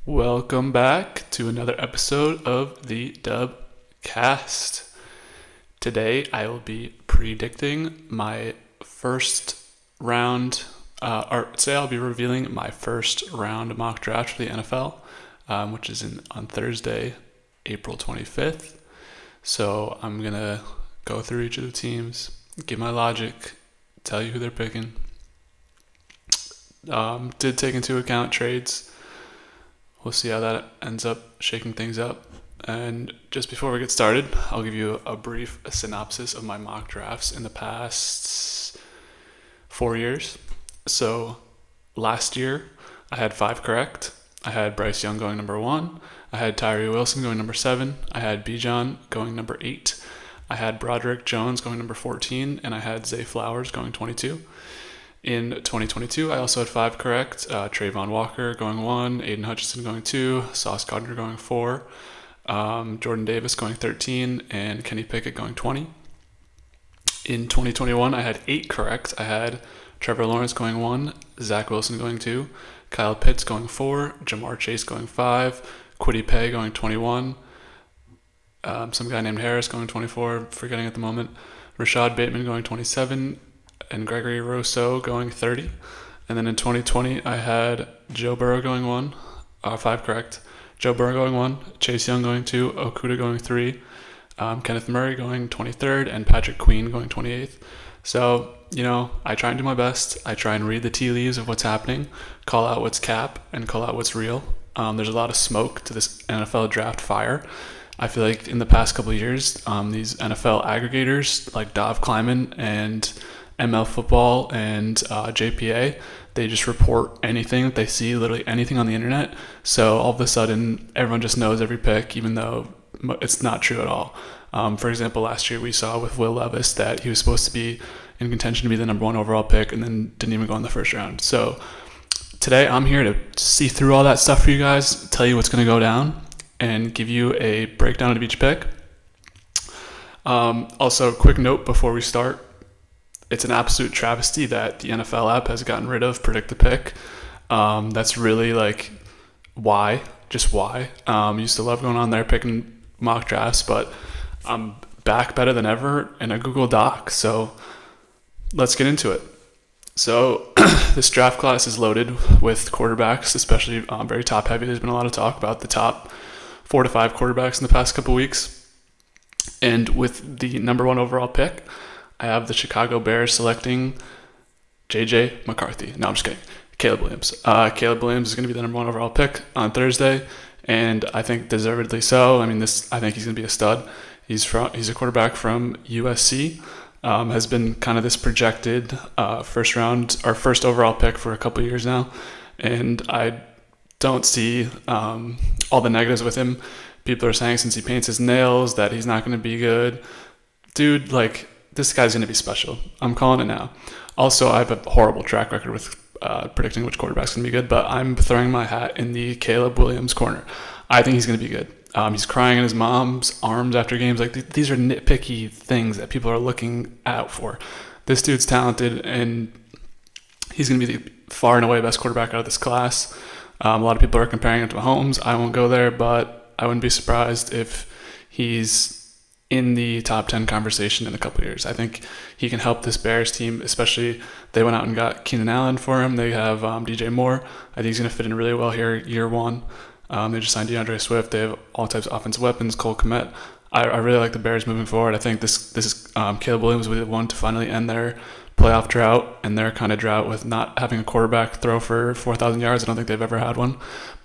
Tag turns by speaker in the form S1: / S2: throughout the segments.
S1: Welcome back to another episode of the DubCast. Today I will be predicting my first round, or today I'll be revealing my first round mock draft for the NFL, which is on Thursday, April 25th. So I'm going to go through each of the teams, give my logic, tell you who they're picking. Did take into account trades. We'll see how that ends up shaking things up. And just before we get started, I'll give you a brief synopsis of my mock drafts in the past 4 years. So last year, I had 5 correct. I had Bryce Young going number 1. I had Tyree Wilson going number 7. I had Bijan going number 8. I had Broderick Jones going number 14. And I had Zay Flowers going 22. In 2022, I also had 5 correct. Trayvon Walker going 1, Aiden Hutchinson going 2, Sauce Gardner going 4, Jordan Davis going 13, and Kenny Pickett going 20. In 2021, I had 8 correct. I had Trevor Lawrence going 1, Zach Wilson going 2, Kyle Pitts going 4, Jamar Chase going 5, Kwity Paye going 21, some guy named Harris going 24, forgetting at the moment, Rashad Bateman going 27, and Gregory Rousseau going 30. And then in 2020, I had Joe Burrow going 1, 5 correct. Joe Burrow going 1, Chase Young going 2, Okuda going 3, Kenneth Murray going 23rd, and Patrick Queen going 28th. So, I try and do my best. I try and read the tea leaves of what's happening, call out what's cap, and call out what's real. There's a lot of smoke to this NFL draft fire. I feel like in the past couple of years, these NFL aggregators like Dov Kleiman and ML Football and JPA, they just report anything that they see, literally anything on the internet. So all of a sudden, everyone just knows every pick, even though it's not true at all. For example, last year we saw with Will Levis that he was supposed to be in contention to be the number 1 overall pick and then didn't even go in the first round. So today I'm here to see through all that stuff for you guys, tell you what's going to go down, and give you a breakdown of each pick. Also, quick note before we start. It's an absolute travesty that the NFL app has gotten rid of Predict the Pick. That's really just why. Used to love going on there picking mock drafts, but I'm back better than ever in a Google Doc. So let's get into it. So this draft class is loaded with quarterbacks, especially very top heavy. There's been a lot of talk about the top 4 to 5 quarterbacks in the past couple weeks. And with the number 1 overall pick, I have the Chicago Bears selecting J.J. McCarthy. No, I'm just kidding. Caleb Williams. Caleb Williams is going to be the number 1 overall pick on Thursday, and I think deservedly so. I think he's going to be a stud. He's a quarterback from USC. Has been kind of this projected first overall pick for a couple years now, and I don't see all the negatives with him. People are saying since he paints his nails that he's not going to be good. Dude, this guy's going to be special. I'm calling it now. Also, I have a horrible track record with predicting which quarterback's going to be good, but I'm throwing my hat in the Caleb Williams corner. I think he's going to be good. He's crying in his mom's arms after games. These are nitpicky things that people are looking out for. This dude's talented, and he's going to be the far and away best quarterback out of this class. A lot of people are comparing him to Mahomes. I won't go there, but I wouldn't be surprised if he's in the top 10 conversation in a couple of years. I think he can help this Bears team, especially they went out and got Keenan Allen for him. They have DJ Moore. I think he's going to fit in really well here year 1. They just signed DeAndre Swift. They have all types of offensive weapons. Cole Kmet. I really like the Bears moving forward. I think this is Caleb Williams will be the one to finally end their playoff drought and their kind of drought with not having a quarterback throw for 4,000 yards. I don't think they've ever had one.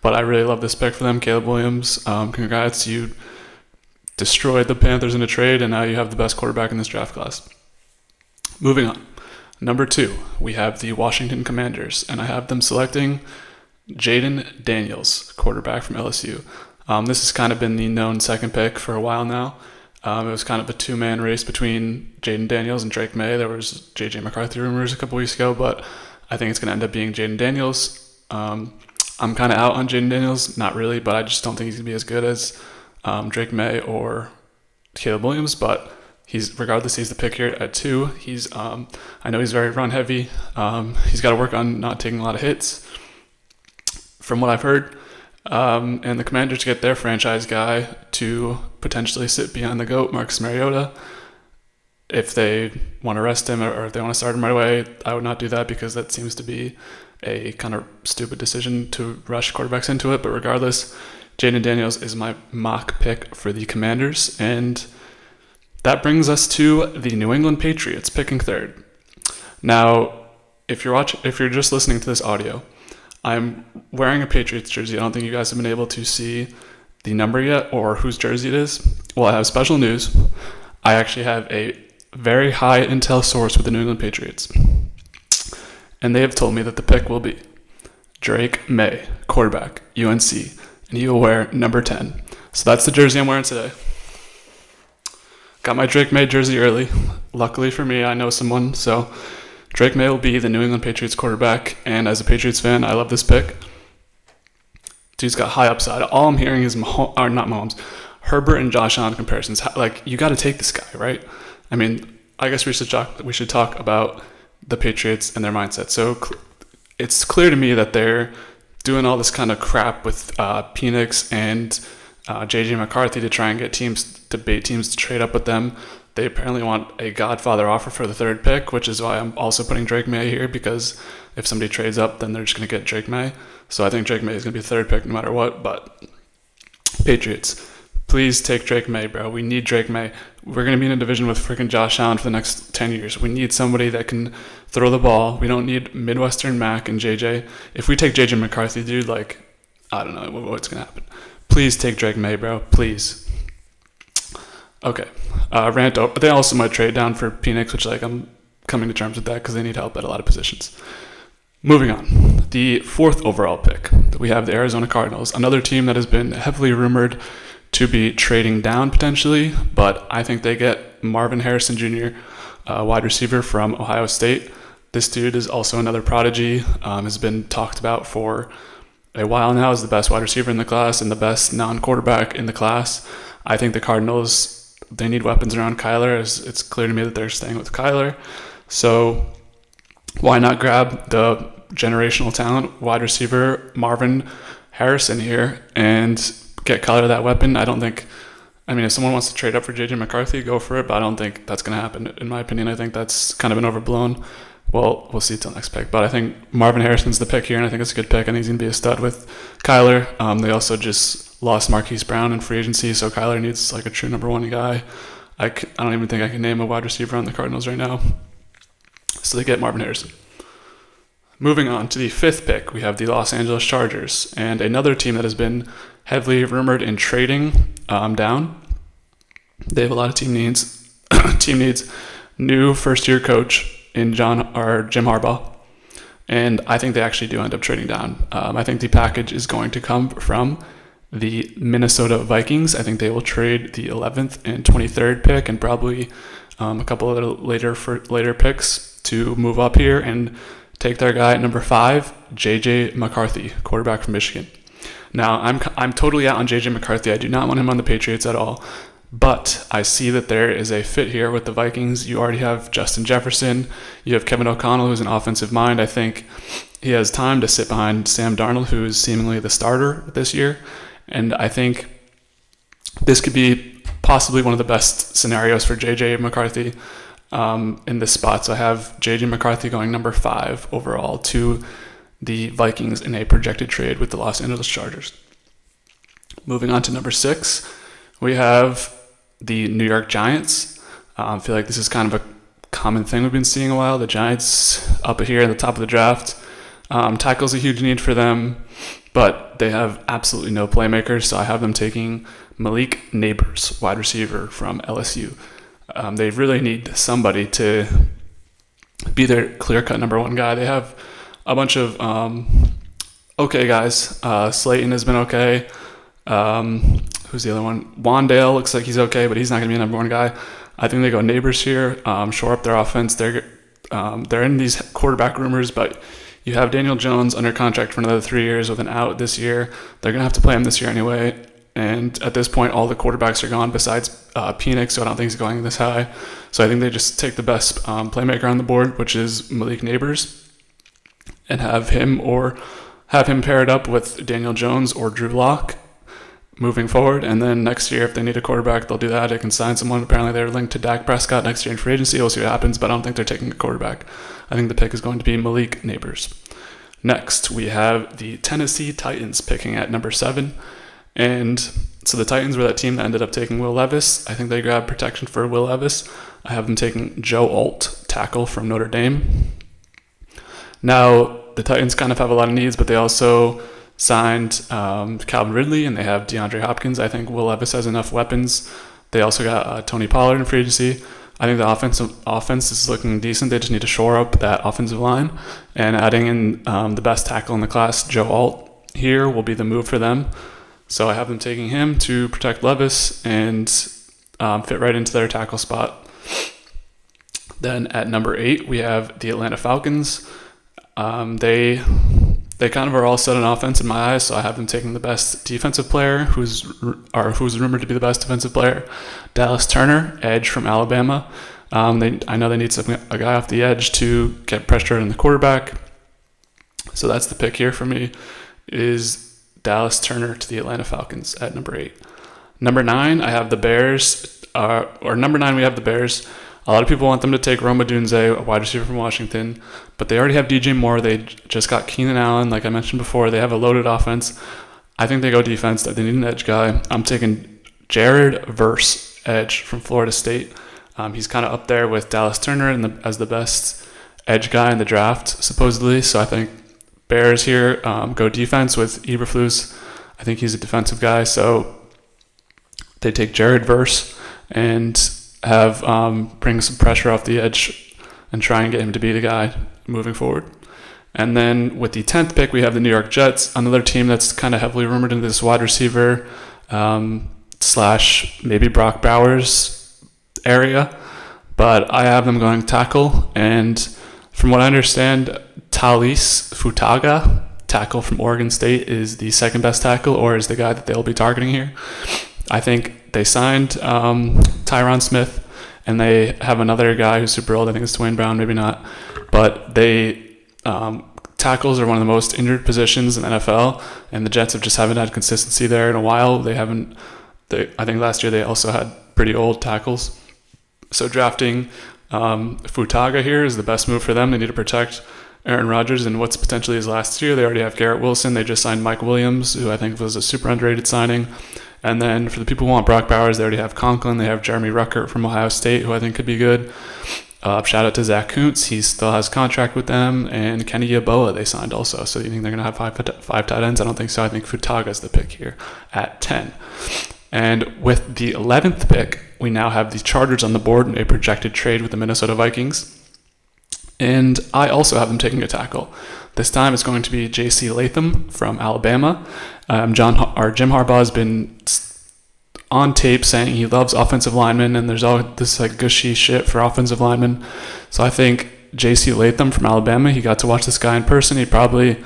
S1: But I really love this pick for them, Caleb Williams. Congrats. You destroyed the Panthers in a trade, and now you have the best quarterback in this draft class. Moving on. Number 2, we have the Washington Commanders, and I have them selecting Jaden Daniels, quarterback from LSU. This has kind of been the known second pick for a while now. It was kind of a 2-man race between Jaden Daniels and Drake May. There was J.J. McCarthy rumors a couple weeks ago, but I think it's going to end up being Jaden Daniels. I'm kind of out on Jaden Daniels. Not really, but I just don't think he's going to be as good as Drake May or Caleb Williams, but he's the pick here at 2. I know he's very run heavy. He's got to work on not taking a lot of hits. From what I've heard, And the Commanders get their franchise guy to potentially sit behind the GOAT, Marcus Mariota. If they want to rest him or if they want to start him right away, I would not do that because that seems to be a kind of stupid decision to rush quarterbacks into it. But regardless, Jaden Daniels is my mock pick for the Commanders. And that brings us to the New England Patriots picking third. Now, if you're just listening to this audio, I'm wearing a Patriots jersey. I don't think you guys have been able to see the number yet or whose jersey it is. Well, I have special news. I actually have a very high intel source with the New England Patriots. And they have told me that the pick will be Drake May, quarterback, UNC, and he will wear number 10. So that's the jersey I'm wearing today. Got my Drake May jersey early. Luckily for me, I know someone, so Drake May will be the New England Patriots quarterback, and as a Patriots fan, I love this pick. Dude's got high upside. All I'm hearing is Herbert and Josh Allen comparisons. Like, you got to take this guy, right? I mean, I guess we should talk about the Patriots and their mindset. So it's clear to me that they're doing all this kind of crap with Penix and J.J. McCarthy to try and get teams to bait teams to trade up with them. They apparently want a Godfather offer for the third pick, which is why I'm also putting Drake May here, because if somebody trades up, then they're just going to get Drake May. So I think Drake May is going to be the third pick no matter what. But Patriots, please take Drake May, bro. We need Drake May. We're going to be in a division with freaking Josh Allen for the next 10 years. We need somebody that can throw the ball. We don't need Midwestern Mac and JJ. If we take JJ McCarthy, dude, like, I don't know what's going to happen. Please take Drake May, bro. Please. Okay. Rant over. They also might trade down for Penix, which, like, I'm coming to terms with that because they need help at a lot of positions. Moving on. The fourth overall pick. We have the Arizona Cardinals, another team that has been heavily rumored to be trading down potentially, but I think they get Marvin Harrison Jr., wide receiver from Ohio State. This dude is also another prodigy, has been talked about for a while now as the best wide receiver in the class and the best non-quarterback in the class. I think the Cardinals, they need weapons around Kyler, as it's clear to me that they're staying with Kyler. So why not grab the generational talent wide receiver Marvin Harrison here and get Kyler that weapon? If someone wants to trade up for JJ McCarthy, go for it, but I don't think that's going to happen. In my opinion, I think that's kind of been overblown. Well, we'll see till next pick, but I think Marvin Harrison's the pick here, and I think it's a good pick. I think he's going to be a stud with Kyler. They also just lost Marquise Brown in free agency, so Kyler needs like a true number one guy. I don't even think I can name a wide receiver on the Cardinals right now. So they get Marvin Harrison. Moving on to the fifth pick, we have the Los Angeles Chargers, and another team that has been heavily rumored in trading down. They have a lot of team needs. Team needs new first-year coach in Jim Harbaugh, and I think they actually do end up trading down. I think the package is going to come from the Minnesota Vikings. I think they will trade the 11th and 23rd pick and probably a couple of later picks to move up here and take their guy at number 5, J.J. McCarthy, quarterback from Michigan. Now, I'm totally out on J.J. McCarthy. I do not want him on the Patriots at all. But I see that there is a fit here with the Vikings. You already have Justin Jefferson. You have Kevin O'Connell, who's an offensive mind. I think he has time to sit behind Sam Darnold, who is seemingly the starter this year. And I think this could be possibly one of the best scenarios for J.J. McCarthy in this spot. So I have J.J. McCarthy going number 5 overall to the Vikings in a projected trade with the Los Angeles Chargers. Moving on to number 6, we have the New York Giants. I feel like this is kind of a common thing we've been seeing a while. The Giants up here at the top of the draft. Tackle's a huge need for them, but they have absolutely no playmakers, so I have them taking Malik Neighbors, wide receiver from LSU. They really need somebody to be their clear-cut number 1 guy. They have a bunch of okay guys. Slayton has been okay. Who's the other one? Wandale looks like he's okay, but he's not going to be a number 1 guy. I think they go Neighbors here, shore up their offense. They're in these quarterback rumors, but you have Daniel Jones under contract for another 3 years with an out this year. They're going to have to play him this year anyway. And at this point, all the quarterbacks are gone besides Penix, so I don't think he's going this high. So I think they just take the best playmaker on the board, which is Malik Neighbors, and have have him paired up with Daniel Jones or Drew Lock moving forward. And then next year, if they need a quarterback, they'll do that. They can sign someone. Apparently, they're linked to Dak Prescott next year in free agency. We'll see what happens, but I don't think they're taking a quarterback. I think the pick is going to be Malik Neighbors. Next, we have the Tennessee Titans picking at number 7. And so the Titans were that team that ended up taking Will Levis. I think they grabbed protection for Will Levis. I have them taking Joe Alt, tackle from Notre Dame. Now, the Titans kind of have a lot of needs, but they also signed Calvin Ridley, and they have DeAndre Hopkins. I think Will Levis has enough weapons. They also got Tony Pollard in free agency. I think the offense is looking decent. They just need to shore up that offensive line. And adding in the best tackle in the class, Joe Alt, here will be the move for them. So I have them taking him to protect Levis and fit right into their tackle spot. Then at number 8, we have the Atlanta Falcons. They kind of are all set on offense in my eyes, so I have them taking the best defensive player, who's rumored to be the best defensive player, Dallas Turner, edge from Alabama. I know they need a guy off the edge to get pressure on the quarterback. So that's the pick here for me, is Dallas Turner to the Atlanta Falcons at number 8. Number 9, I have the Bears. Number 9, we have the Bears. A lot of people want them to take Rome Odunze, a wide receiver from Washington, but they already have DJ Moore. They just got Keenan Allen, like I mentioned before. They have a loaded offense. I think they go defense. They need an edge guy. I'm taking Jared Verse, edge from Florida State. He's kind of up there with Dallas Turner as the best edge guy in the draft, supposedly. So I think Bears here go defense with Eberflus. I think he's a defensive guy. So they take Jared Verse and have bring some pressure off the edge and try and get him to be the guy moving forward. And then with the 10th pick, we have the New York Jets, another team that's kind of heavily rumored into this wide receiver / maybe Brock Bowers area. But I have them going tackle. And from what I understand, Talis Futaga, tackle from Oregon State, is the second best tackle, or is the guy that they'll be targeting here. I think they signed Tyron Smith, and they have another guy who's super old. I think it's Dwayne Brown, maybe not. But tackles are one of the most injured positions in the NFL, and the Jets just haven't had consistency there in a while. I think last year they also had pretty old tackles. So drafting Futaga here is the best move for them. They need to protect Aaron Rodgers in what's potentially his last year. They already have Garrett Wilson. They just signed Mike Williams, who I think was a super underrated signing. And then for the people who want Brock Bowers, they already have Conklin. They have Jeremy Ruckert from Ohio State, who I think could be good. Shout out to Zach Kuntz. He still has contract with them. And Kenny Yeboah they signed also. So you think they're going to have five tight ends? I don't think so. I think Futaga is the pick here at 10. And with the 11th pick, we now have the Chargers on the board in a projected trade with the Minnesota Vikings. And I also have them taking a tackle. This time it's going to be J.C. Latham from Alabama. Jim Harbaugh has been on tape saying he loves offensive linemen, and there's all this like gushy shit for offensive linemen. So I think J.C. Latham from Alabama, he got to watch this guy in person. He probably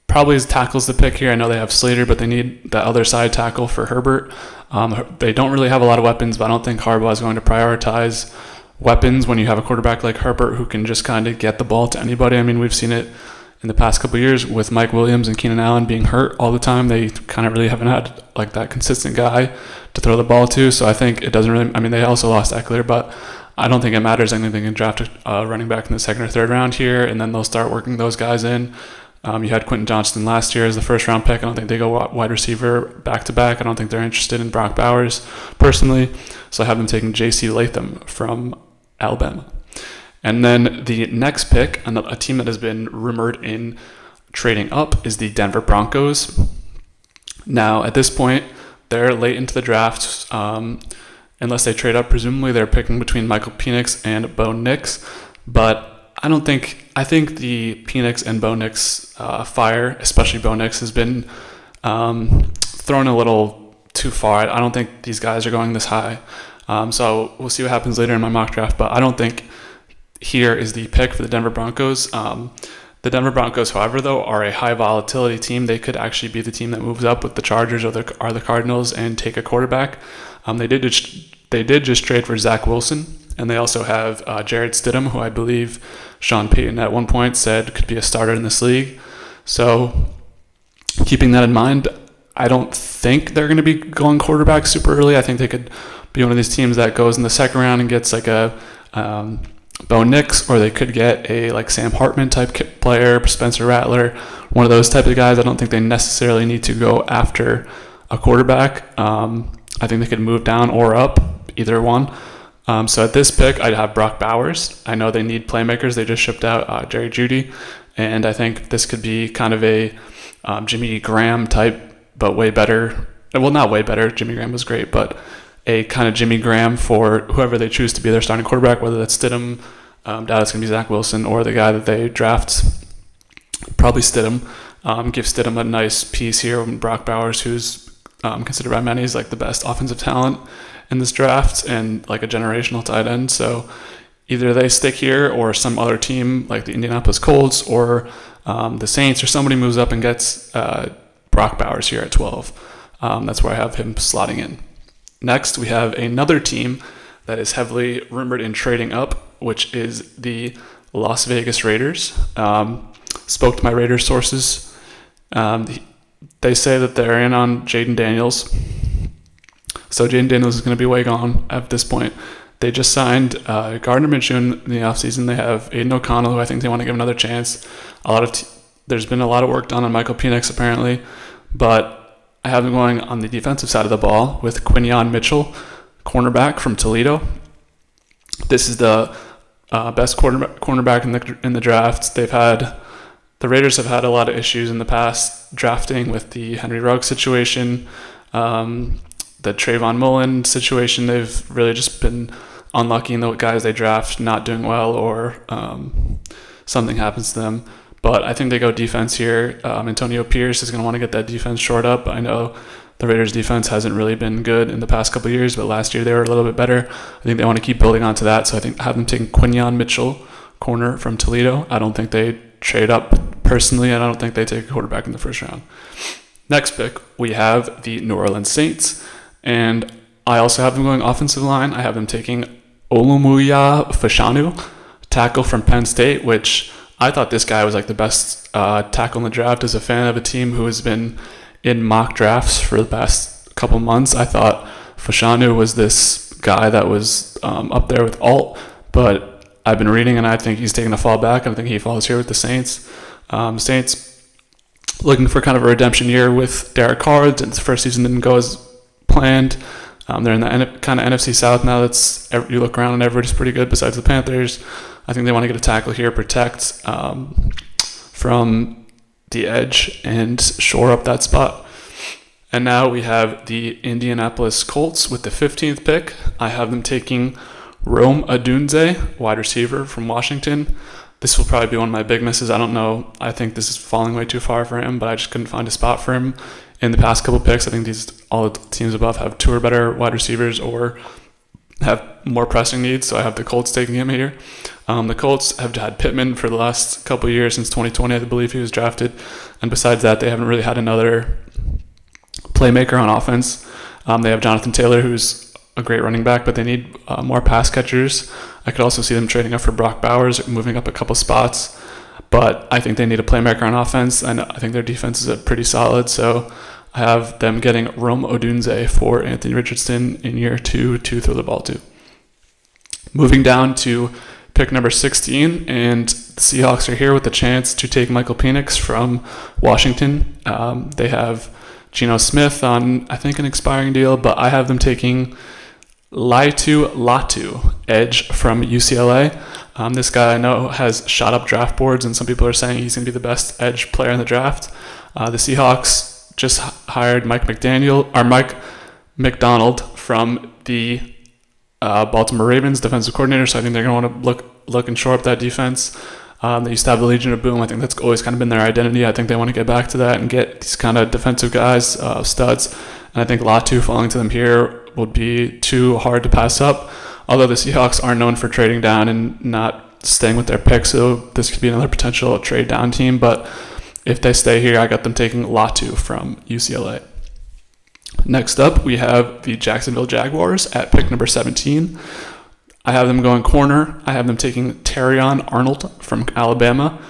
S1: tackles the pick here. I know they have Slater, but they need that other side tackle for Herbert. They don't really have a lot of weapons, but I don't think Harbaugh is going to prioritize weapons when you have a quarterback like Herbert who can just kind of get the ball to anybody. I mean, we've seen it in the past couple of years with Mike Williams and Keenan Allen being hurt all the time. They kind of really haven't had like that consistent guy to throw the ball to. So I think it doesn't really, I mean, they also lost Eckler, but I don't think it matters. I think they can draft a running back in the second or third round here, and then they'll start working those guys in. You had Quentin Johnston last year as the first round pick. I don't think they go wide receiver back to back. I don't think they're interested in Brock Bowers personally. So I have them taking J.C. Latham from Alabama. And then the next pick, a team that has been rumored in trading up, is the Denver Broncos. Now, at this point, they're late into the draft. Unless they trade up, presumably they're picking between Michael Penix and Bo Nix. But I think the Penix and Bo Nix fire, especially Bo Nix, has been thrown a little too far. I don't think these guys are going this high. So we'll see what happens later in my mock draft. But I don't think here is the pick for the Denver Broncos. The Denver Broncos, however, though, are a high volatility team. They could actually be the team that moves up with the Chargers or the Cardinals and take a quarterback. They did just trade for Zach Wilson, And they also have Jared Stidham, who I believe Sean Payton at one point said could be a starter in this league. So keeping that in mind, I don't think they're going to be going quarterback super early. I think they could be one of these teams that goes in the second round and gets like a Bo Nix, or they could get a like Sam Hartman type player, Spencer Rattler, one of those type of guys. I don't think they necessarily need to go after a quarterback. I think they could move down or up, either one. So at this pick, I'd have Brock Bowers. I know they need playmakers. They just shipped out Jerry Jeudy, and I think this could be kind of a Jimmy Graham type, but way better. Well, not way better. Jimmy Graham was great, but a kind of Jimmy Graham for whoever they choose to be their starting quarterback, whether that's Stidham, doubt it's going to be Zach Wilson, or the guy that they draft, probably Stidham. Give Stidham a nice piece here with Brock Bowers, who's considered by many as like the best offensive talent in this draft and like a generational tight end. So either they stick here or some other team like the Indianapolis Colts or the Saints or somebody moves up and gets Brock Bowers here at 12. That's where I have him slotting in. Next, we have another team that is heavily rumored in trading up, which is the Las Vegas Raiders. Spoke to my Raiders sources. They say that they're in on Jaden Daniels. So Jaden Daniels is going to be way gone at this point. They just signed Gardner Minshew in the offseason. They have Aiden O'Connell, who I think they want to give another chance. There's been a lot of work done on Michael Penix, apparently. But I have them going on the defensive side of the ball with Quinyon Mitchell, cornerback from Toledo. This is the best cornerback in the draft. The Raiders have had a lot of issues in the past drafting with the Henry Ruggs situation, the Trayvon Mullen situation. They've really just been unlucky in the guys they draft not doing well or something happens to them. But I think they go defense here. Antonio Pierce is going to want to get that defense shored up. I know the Raiders defense hasn't really been good in the past couple of years, but last year they were a little bit better. I think they want to keep building onto that. So I think have them taking Quinyon Mitchell, corner from Toledo. I don't think they trade up personally, and I don't think they take a quarterback in the first round. Next pick, we have the New Orleans Saints. And I also have them going offensive line. I have them taking Olumuyiwa Fashanu, tackle from Penn State, which I thought this guy was like the best tackle in the draft. As a fan of a team who has been in mock drafts for the past couple months, I thought Fashanu was this guy that was up there with Alt, but I've been reading and I think he's taking a fall back. I think he falls here with the Saints. Saints looking for kind of a redemption year with Derek Carr. The first season didn't go as planned. They're in the kind of NFC South now. You look around and everybody's pretty good besides the Panthers. I think they want to get a tackle here, protect from the edge and shore up that spot. And now we have the Indianapolis Colts with the 15th pick. I have them taking Rome Odunze, wide receiver from Washington. This will probably be one of my big misses. I don't know. I think this is falling way too far for him, but I just couldn't find a spot for him in the past couple picks. I think all the teams above have two or better wide receivers or have more pressing needs, so I have the Colts taking him here. The Colts have had Pittman for the last couple of years, since 2020, I believe he was drafted. And besides that, they haven't really had another playmaker on offense. They have Jonathan Taylor, who's a great running back, but they need more pass catchers. I could also see them trading up for Brock Bowers, moving up a couple spots. But I think they need a playmaker on offense, and I think their defense is pretty solid. So I have them getting Rome Odunze for Anthony Richardson in year 2 to throw the ball to. Moving down to pick number 16, and the Seahawks are here with the chance to take Michael Penix from Washington. They have Geno Smith on, I think, an expiring deal, but I have them taking Laitu Latu, edge from UCLA. This guy I know has shot up draft boards, and some people are saying he's going to be the best edge player in the draft. The Seahawks just hired Mike McDonald from the Baltimore Ravens, defensive coordinator, so I think they're going to want to look and shore up that defense. They used to have the Legion of Boom. I think that's always kind of been their identity. I think they want to get back to that and get these kind of defensive guys, studs. And I think Latu falling to them here would be too hard to pass up. Although the Seahawks are known for trading down and not staying with their picks, so this could be another potential trade down team. But if they stay here, I got them taking Latu from UCLA. Next up, we have the Jacksonville Jaguars at pick number 17. I have them going corner. I have them taking Terrion Arnold from Alabama.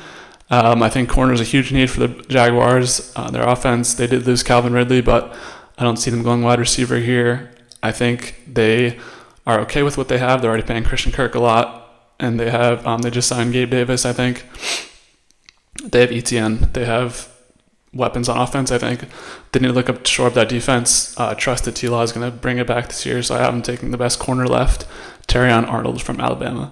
S1: I think corner is a huge need for the Jaguars. Their offense, they did lose Calvin Ridley, but I don't see them going wide receiver here. I think they are okay with what they have. They're already paying Christian Kirk a lot, and they just signed Gabe Davis, I think. They have ETN. They have weapons on offense, I think. They need to look up to shore up that defense. Trust that T-Law is going to bring it back this year, so I have them taking the best corner left, Terrion Arnold from Alabama.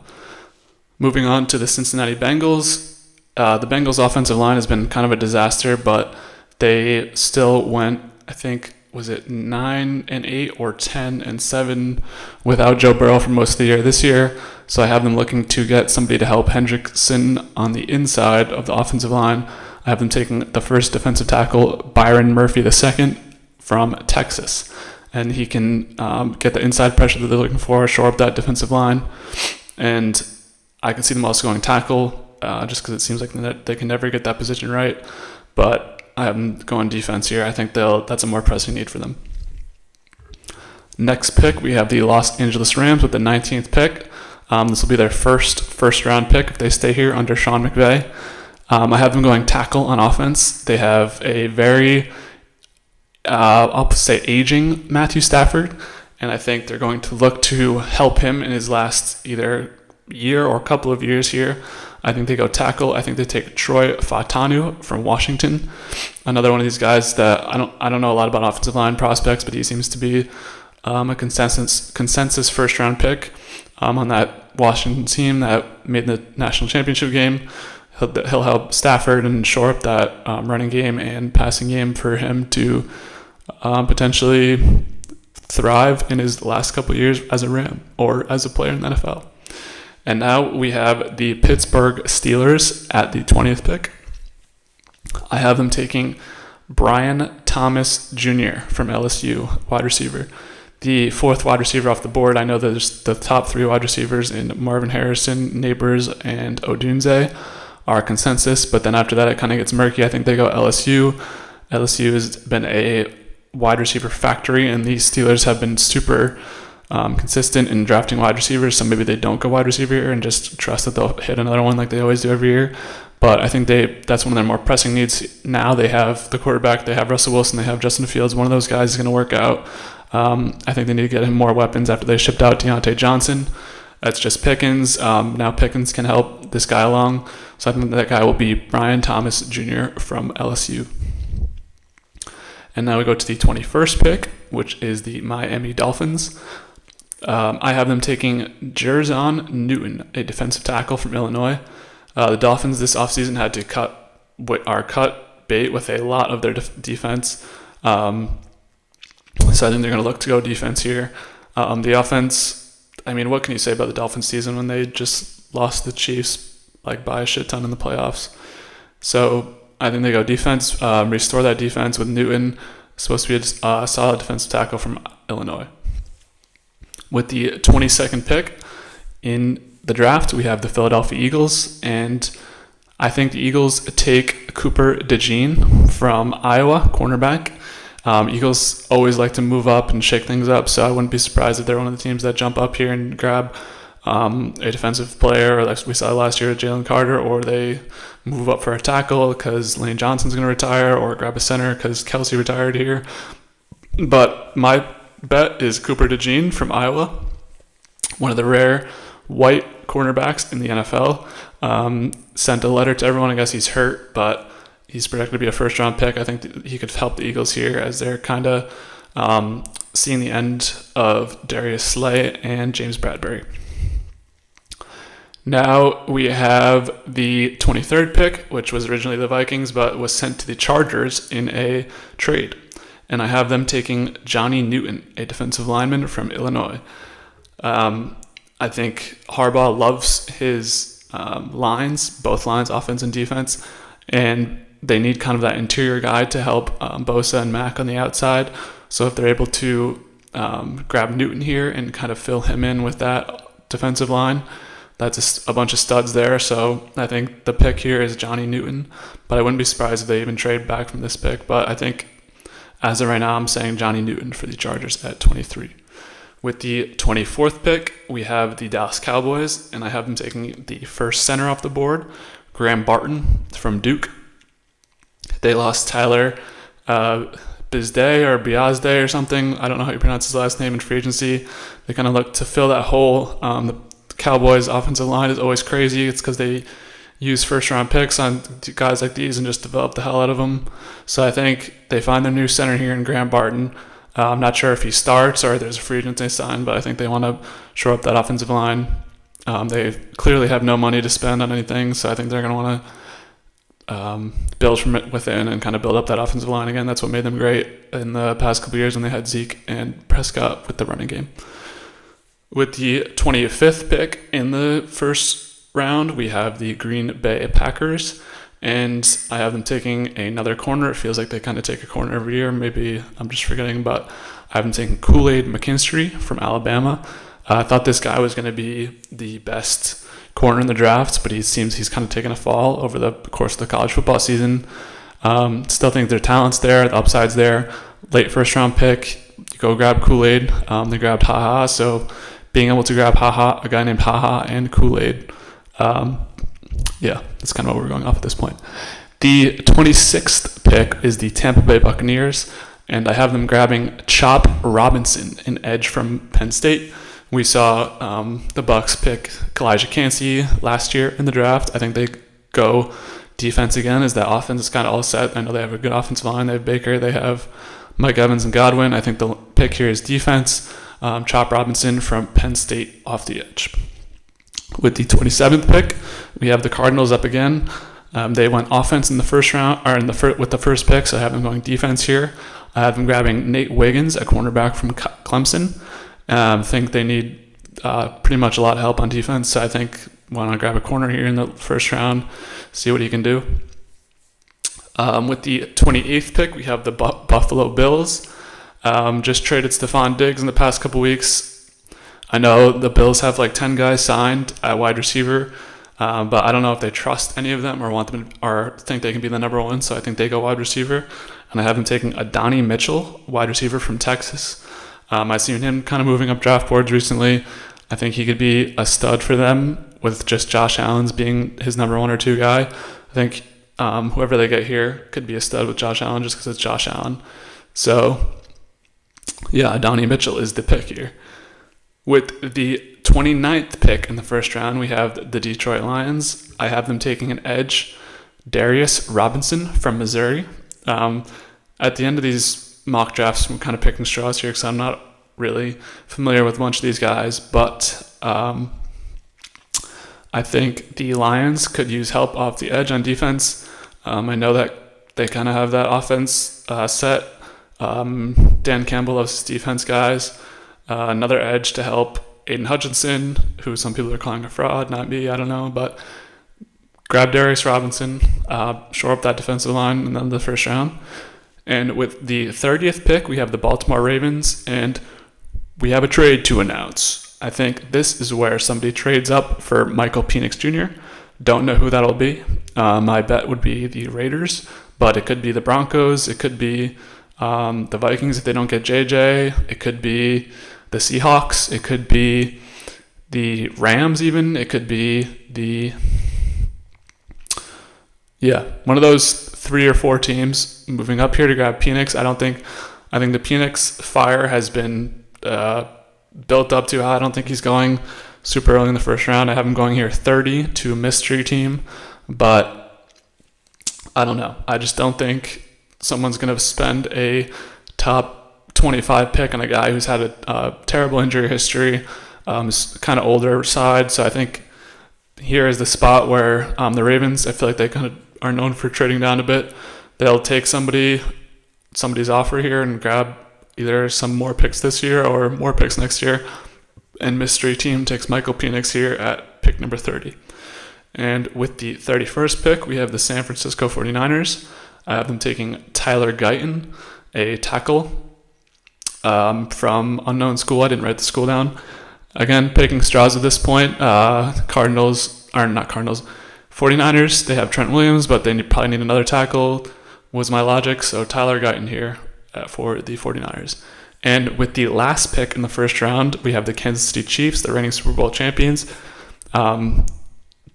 S1: Moving on to the Cincinnati Bengals. The Bengals' offensive line has been kind of a disaster, but they still went, I think, was it 9-8 or 10-7 without Joe Burrow for most of the year this year. So I have them looking to get somebody to help Hendrickson on the inside of the offensive line. I have them taking the first defensive tackle, Byron Murphy II from Texas. And he can get the inside pressure that they're looking for, shore up that defensive line. And I can see them also going tackle, just because it seems like they can never get that position right. But I have them going defense here. I think that's a more pressing need for them. Next pick, we have the Los Angeles Rams with the 19th pick. This will be their first round pick if they stay here under Sean McVay. I have them going tackle on offense. They have a very, I'll say, aging Matthew Stafford, and I think they're going to look to help him in his last either year or couple of years here. I think they go tackle. I think they take Troy Fautanu from Washington, another one of these guys that I don't know a lot about offensive line prospects, but he seems to be a consensus first round pick on that Washington team that made the national championship game. He'll help Stafford and shore up that running game and passing game for him to potentially thrive in his last couple of years as a Ram or as a player in the NFL. And now we have the Pittsburgh Steelers at the 20th pick. I have them taking Brian Thomas Jr. from LSU, wide receiver. The fourth wide receiver off the board. I know there's the top three wide receivers in Marvin Harrison, Neighbors, and Odunze are consensus, but then after that it kind of gets murky. I think they go LSU. LSU has been a wide receiver factory, and these Steelers have been super consistent in drafting wide receivers, so maybe they don't go wide receiver here and just trust that they'll hit another one like they always do every year. But I think that's one of their more pressing needs. Now they have the quarterback, they have Russell Wilson, they have Justin Fields. One of those guys is going to work out. I think they need to get him more weapons after they shipped out Deontay Johnson. That's just Pickens. Now Pickens can help this guy along. So I think that guy will be Brian Thomas Jr. from LSU. And now we go to the 21st pick, which is the Miami Dolphins. I have them taking Jerzon Newton, a defensive tackle from Illinois. The Dolphins this offseason had to cut bait with a lot of their defense. So I think they're going to look to go defense here. The offense, I mean, what can you say about the Dolphins season when they just lost the Chiefs by a shit ton in the playoffs? So I think they go defense, restore that defense with Newton, supposed to be a solid defensive tackle from Illinois. With the 22nd pick in the draft, we have the Philadelphia Eagles, and I think the Eagles take Cooper DeJean from Iowa, cornerback. Eagles always like to move up and shake things up, so I wouldn't be surprised if they're one of the teams that jump up here and grab a defensive player, or like we saw last year with Jalen Carter, or they move up for a tackle because Lane Johnson's going to retire, or grab a center because Kelsey retired here. But my bet is Cooper DeJean from Iowa, one of the rare white cornerbacks in the NFL. Sent a letter to everyone. I guess he's hurt, but he's projected to be a first-round pick. I think he could help the Eagles here as they're kind of seeing the end of Darius Slay and James Bradbury. Now we have the 23rd pick, which was originally the Vikings, but was sent to the Chargers in a trade. And I have them taking Johnny Newton, a defensive lineman from Illinois. I think Harbaugh loves his lines, both lines, offense and defense, and they need kind of that interior guy to help Bosa and Mack on the outside. So if they're able to grab Newton here and kind of fill him in with that defensive line, that's a bunch of studs there. So I think the pick here is Johnny Newton, but I wouldn't be surprised if they even trade back from this pick. But I think as of right now, I'm saying Johnny Newton for the Chargers at 23. With the 24th pick, we have the Dallas Cowboys, and I have them taking the first center off the board, Graham Barton from Duke. They lost Tyler Biazde or something. I don't know how you pronounce his last name in free agency. They kind of look to fill that hole. The Cowboys' offensive line is always crazy. It's because they use first-round picks on guys like these and just develop the hell out of them. So I think they find their new center here in Graham Barton. I'm not sure if he starts or there's a free agent they sign, but I think they want to shore up that offensive line. They clearly have no money to spend on anything, so I think they're going to want to build from within and kind of build up that offensive line again. That's what made them great in the past couple years when they had Zeke and Prescott with the running game. With the 25th pick in the first round, we have the Green Bay Packers. And I have them taking another corner. It feels like they kind of take a corner every year. Maybe I'm just forgetting, but I have them taking Kool-Aid McKinstry from Alabama. I thought this guy was going to be the best corner in the draft, but he seems he's kind of taken a fall over the course of the college football season. Still think their talent's there, the upside's there. Late first round pick, you go grab Kool-Aid. They grabbed HaHa, so being able to grab HaHa, a guy named HaHa and Kool-Aid, yeah, that's kind of what we're going off at this point. The 26th pick is the Tampa Bay Buccaneers, and I have them grabbing Chop Robinson, an edge from Penn State. We saw the Bucs pick Elijah Cansey last year in the draft. I think they go defense again as that offense is kind of all set. I know they have a good offensive line. They have Baker. They have Mike Evans and Godwin. I think the pick here is defense. Chop Robinson from Penn State off the edge. With the 27th pick, we have the Cardinals up again. They went offense in the first round, or with the first pick, so I have them going defense here. I have them grabbing Nate Wiggins, a cornerback from Clemson. I think they need pretty much a lot of help on defense, so I think why not grab a corner here in the first round, see what he can do. With the 28th pick, we have the Buffalo Bills. Just traded Stephon Diggs in the past couple weeks. I know the Bills have like 10 guys signed at wide receiver, but I don't know if they trust any of them or want them or think they can be the number one. So I think they go wide receiver, and I have them taking Adonai Mitchell, wide receiver from Texas. I've seen him kind of moving up draft boards recently. I think he could be a stud for them with just Josh Allen's being his number one or two guy. I think whoever they get here could be a stud with Josh Allen just because it's Josh Allen. So yeah, Adonai Mitchell is the pick here. With the 29th pick in the first round, we have the Detroit Lions. I have them taking an edge, Darius Robinson from Missouri. At the end of these mock drafts, I'm kind of picking straws here because I'm not really familiar with a bunch of these guys, but I think the Lions could use help off the edge on defense. I know that they kind of have that offense set. Dan Campbell loves his defense guys. Another edge to help Aiden Hutchinson, who some people are calling a fraud, not me, I don't know, but grab Darius Robinson, shore up that defensive line in the first round. And with the 30th pick, we have the Baltimore Ravens, and we have a trade to announce. I think this is where somebody trades up for Michael Penix Jr. Don't know who that'll be. My bet would be the Raiders, but it could be the Broncos, it could be the Vikings if they don't get JJ, it could be the Seahawks, it could be the Rams even, it could be one of those 3 or 4 teams moving up here to grab Penix. I think the Penix fire has been built up too high. I don't think he's going super early in the first round. I have him going here 30 to a mystery team, but I don't know. I just don't think someone's going to spend a top 25 pick on a guy who's had a terrible injury history, is kind of older side. So I think here is the spot where the Ravens, I feel like they kind of are known for trading down a bit. They'll take somebody's offer here and grab either some more picks this year or more picks next year. And mystery team takes Michael Penix here at pick number 30. And with the 31st pick, we have the San Francisco 49ers. I have them taking Tyler Guyton, a tackle from unknown school. I didn't write the school down. Again, picking straws at this point. 49ers, they have Trent Williams, but they probably need another tackle, was my logic. So Tyler Guyton here for the 49ers. And with the last pick in the first round, we have the Kansas City Chiefs, the reigning Super Bowl champions. Don't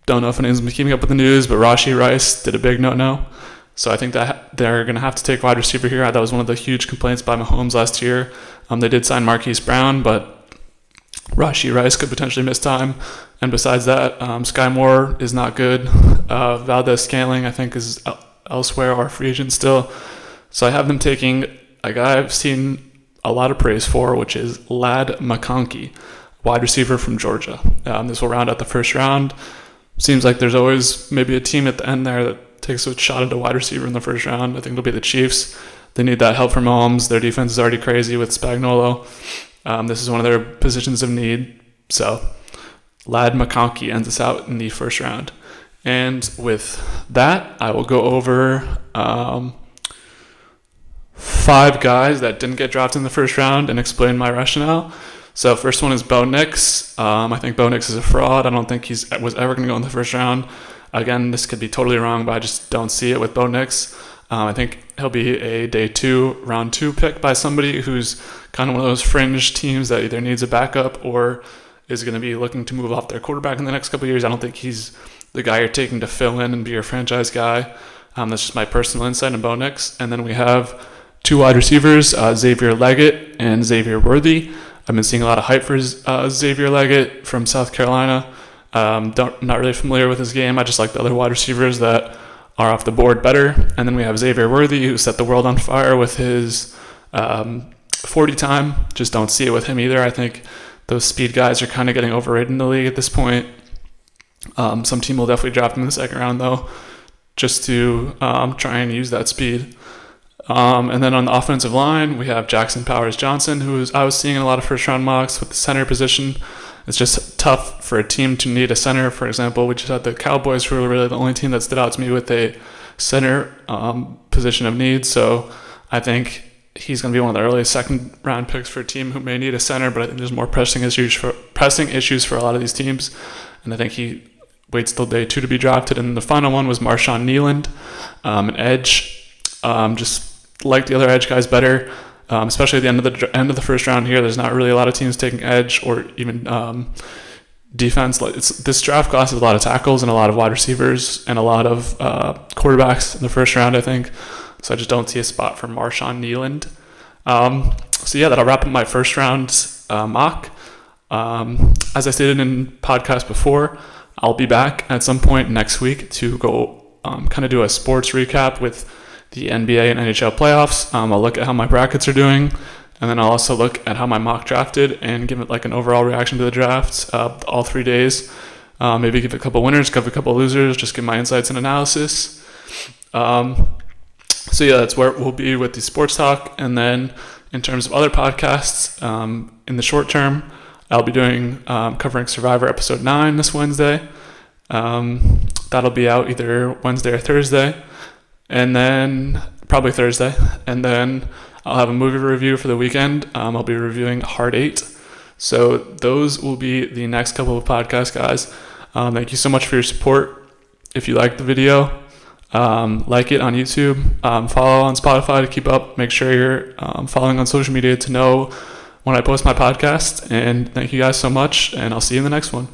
S1: know if anyone's been keeping up with the news, but Rashee Rice did a big no-no. So I think that they're going to have to take wide receiver here. That was one of the huge complaints by Mahomes last year. They did sign Marquise Brown, but Rashee Rice could potentially miss time. And besides that, Sky Moore is not good. Valdez-Scantling, I think, is elsewhere or free agent still. So I have them taking a guy I've seen a lot of praise for, which is Ladd McConkey, wide receiver from Georgia. This will round out the first round. Seems like there's always maybe a team at the end there that takes a shot at a wide receiver in the first round. I think it'll be the Chiefs. They need that help from Mahomes. Their defense is already crazy with Spagnuolo. This is one of their positions of need. So Ladd McConkey ends us out in the first round. And with that, I will go over 5 guys that didn't get drafted in the first round and explain my rationale. So first one is Bo Nix. I think Bo Nix is a fraud. I don't think he was ever going to go in the first round. Again, this could be totally wrong, but I just don't see it with Bo Nix. I think he'll be a day 2, round 2 pick by somebody who's kind of one of those fringe teams that either needs a backup or is going to be looking to move off their quarterback in the next couple of years. I don't think he's the guy you're taking to fill in and be your franchise guy. That's just my personal insight on Bo Nix. And then we have 2 wide receivers, Xavier Leggett and Xavier Worthy. I've been seeing a lot of hype for Xavier Leggett from South Carolina. Not really familiar with his game. I just like the other wide receivers that are off the board better. And then we have Xavier Worthy, who set the world on fire with his 40 time. Just don't see it with him either. I think those speed guys are kind of getting overrated in the league at this point. Some team will definitely draft him in the second round, though, just to try and use that speed. And then on the offensive line, we have Jackson Powers-Johnson, who I was seeing in a lot of first-round mocks with the center position. It's just tough for a team to need a center. For example, we just had the Cowboys, who were really the only team that stood out to me with a center position of need. So I think he's going to be one of the earliest second-round picks for a team who may need a center, but I think there's more pressing issues for a lot of these teams. And I think he waits till day 2 to be drafted. And the final one was Marshawn Kneeland, an edge. Just like the other edge guys better, especially at the end of the first round here. There's not really a lot of teams taking edge or even defense. This draft class has a lot of tackles and a lot of wide receivers and a lot of quarterbacks in the first round, I think. So I just don't see a spot for Marshawn Kneeland. So yeah, that'll wrap up my first round mock. As I stated in podcast before, I'll be back at some point next week to go kind of do a sports recap with the NBA and NHL playoffs. I'll look at how my brackets are doing, and then I'll also look at how my mock drafted and give it like an overall reaction to the draft all 3 days. Maybe give a couple winners, give a couple losers, just give my insights and analysis. So yeah, that's where we'll be with the sports talk. And then in terms of other podcasts, in the short term, I'll be doing covering Survivor episode 9 this Wednesday. That'll be out either Wednesday or Thursday. And then probably Thursday. And then I'll have a movie review for the weekend. I'll be reviewing Hard 8. So those will be the next couple of podcasts, guys. Thank you so much for your support. If you liked the video, like it on YouTube, follow on Spotify to keep up. Make sure you're following on social media to know when I post my podcast. And thank you guys so much, and I'll see you in the next one.